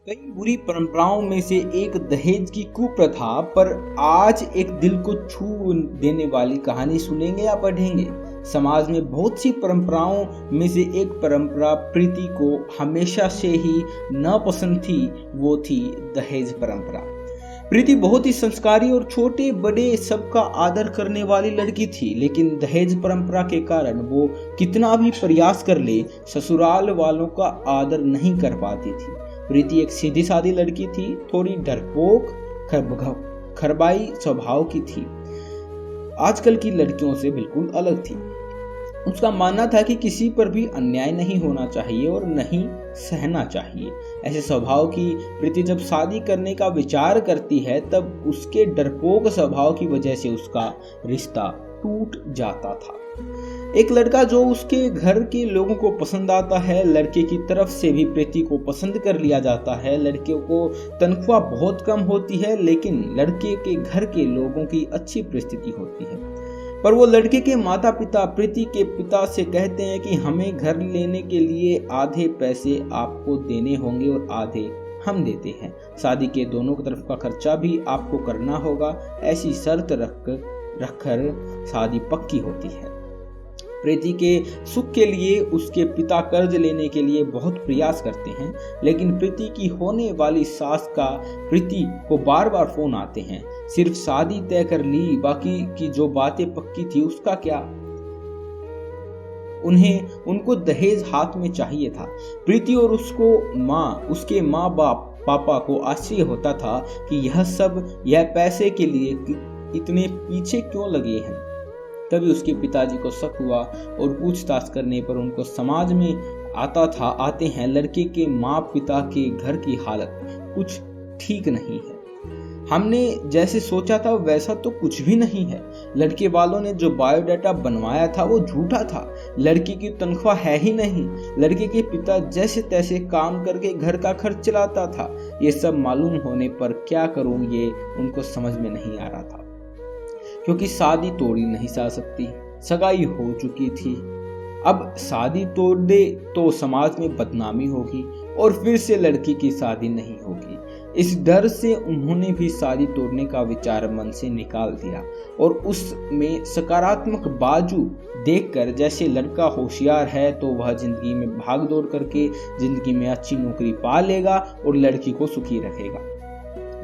कई बुरी परंपराओं में से एक दहेज की कुप्रथा पर आज एक दिल को छू देने वाली कहानी सुनेंगे या पढ़ेंगे। समाज में बहुत सी परंपराओं में से एक परंपरा प्रीति को हमेशा से ही नापसंद थी, वो थी दहेज परंपरा। प्रीति बहुत ही संस्कारी और छोटे बड़े सबका आदर करने वाली लड़की थी, लेकिन दहेज परंपरा के कारण वो कितना भी प्रयास कर ले ससुराल वालों का आदर नहीं कर पाती थी। प्रीति एक सीधी सादी लड़की थी, थोड़ी डरपोक खरबाई स्वभाव की थी, आजकल की लड़कियों से बिल्कुल अलग थी। उसका मानना था कि किसी पर भी अन्याय नहीं होना चाहिए और नहीं सहना चाहिए। ऐसे स्वभाव की प्रीति जब शादी करने का विचार करती है तब उसके डरपोक स्वभाव की वजह से उसका रिश्ता टूट जाता था। एक लड़का जो उसके घर के लोगों को पसंद आता है, लड़के की तरफ से भी प्रीति को पसंद कर लिया जाता है। लड़के को तनख्वाह बहुत कम होती है, लेकिन लड़के के घर के लोगों की अच्छी परिस्थिति होती है। पर वो लड़के के माता पिता प्रीति के पिता से कहते हैं कि हमें घर लेने के लिए आधे पैसे आपको देने होंगे और आधे हम देते हैं। शादी के दोनों तरफ का खर्चा भी आपको करना होगा। ऐसी शर्त रखकर शादी पक्की होती है। प्रीति के सुख के लिए उसके पिता कर्ज लेने के लिए बहुत प्रयास करते हैं, लेकिन प्रीति की होने वाली सास का प्रीति को बार बार फोन आते हैं। सिर्फ शादी तय कर ली, बाकी की जो बातें पक्की थी उसका क्या। उनको दहेज हाथ में चाहिए था। प्रीति और उसके माँ बाप पापा को आश्चर्य होता था कि यह पैसे के लिए इतने पीछे क्यों लगे हैं। तभी उसके पिताजी को शक हुआ और पूछताछ करने पर उनको समझ में आते हैं लड़के के माँ पिता के घर की हालत कुछ ठीक नहीं है। हमने जैसे सोचा था वैसा तो कुछ भी नहीं है। लड़के वालों ने जो बायोडाटा बनवाया था वो झूठा था। लड़की की तनख्वाह है ही नहीं। लड़के के पिता जैसे तैसे काम करके घर का खर्च चलाता था। ये सब मालूम होने पर क्या करूं ये उनको समझ में नहीं आ रहा था, क्योंकि शादी तोड़ी नहीं जा सकती, सगाई हो चुकी थी। अब शादी तोड़ दे तो समाज में बदनामी होगी और फिर से लड़की की शादी नहीं होगी। इस डर से उन्होंने भी शादी तोड़ने का विचार मन से निकाल दिया और उसमें सकारात्मक बाजू देखकर, जैसे लड़का होशियार है तो वह जिंदगी में भाग दौड़ करके जिंदगी में अच्छी नौकरी पा लेगा और लड़की को सुखी रखेगा।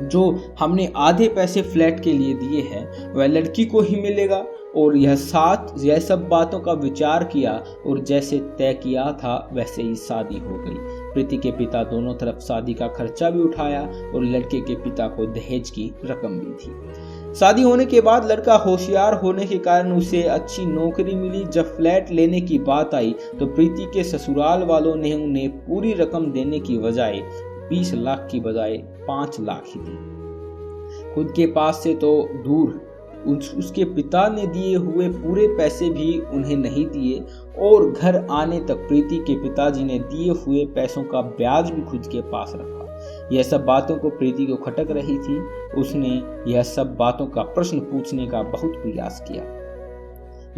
जो हमने आधे पैसे फ्लैट के लिए दिए हैं वह लड़की को ही मिलेगा। और यह सब बातों का विचार किया और जैसे तय किया था वैसे ही शादी हो गई। प्रीति के पिता दोनों तरफ शादी का खर्चा भी उठाया और लड़के के पिता को दहेज की रकम भी थी। शादी होने के बाद लड़का होशियार होने के कारण उसे अच्छी नौकरी मिली। जब फ्लैट लेने की बात आई तो प्रीति के ससुराल वालों ने उन्हें पूरी रकम देने की बजाय 20 लाख की बजाय 5 लाख ही दी। खुद के पास से तो दूर उसके पिता ने दिए हुए पूरे पैसे भी उन्हें नहीं दिए और घर आने तक प्रीति के पिताजी ने दिए हुए पैसों का ब्याज भी खुद के पास रखा। यह सब बातों को प्रीति को खटक रही थी। उसने यह सब बातों का प्रश्न पूछने का बहुत प्रयास किया,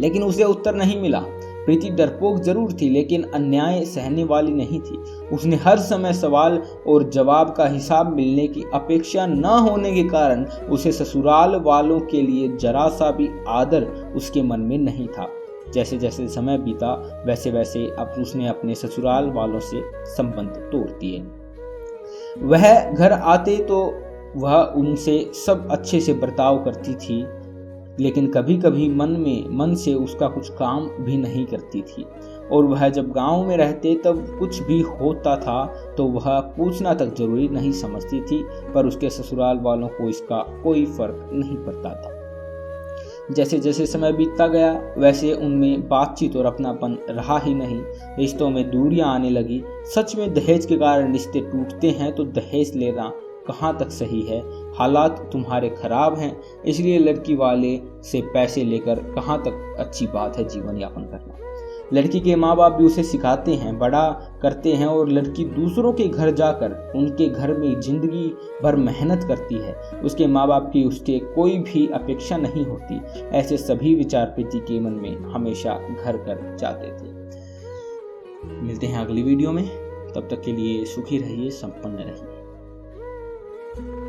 लेकिन उसे उत्तर नहीं मिला। प्रीति डरपोक जरूर थी, लेकिन अन्याय सहने वाली नहीं थी। उसने हर समय सवाल और जवाब का हिसाब मिलने की अपेक्षा न होने के कारण उसे ससुराल वालों के लिए जरा सा भी आदर उसके मन में नहीं था। जैसे जैसे समय बीता वैसे वैसे अब उसने अपने ससुराल वालों से संबंध तोड़ दिए। वह घर आते तो वह उनसे सब अच्छे से बर्ताव करती थी, लेकिन कभी कभी मन से उसका कुछ काम भी नहीं करती थी। और वह जब गांव में रहते तब कुछ भी होता था तो वह पूछना तक जरूरी नहीं समझती थी, पर उसके ससुराल वालों को इसका कोई फर्क नहीं पड़ता था। जैसे जैसे समय बीतता गया वैसे उनमें बातचीत और अपनापन रहा ही नहीं। रिश्तों में दूरियां आने लगी। सच में दहेज के कारण रिश्ते टूटते हैं तो दहेज लेना कहाँ तक सही है। हालात तुम्हारे खराब हैं, इसलिए लड़की वाले से पैसे लेकर कहाँ तक अच्छी बात है जीवन यापन करना। लड़की के माँ बाप भी उसे सिखाते हैं, बड़ा करते हैं और लड़की दूसरों के घर जाकर उनके घर में जिंदगी भर मेहनत करती है। उसके माँ बाप की उसके कोई भी अपेक्षा नहीं होती। ऐसे सभी विचार प्रीति के मन में हमेशा घर कर जाते थे। मिलते हैं अगली वीडियो में, तब तक के लिए सुखी रहिए, संपन्न रहिए। है।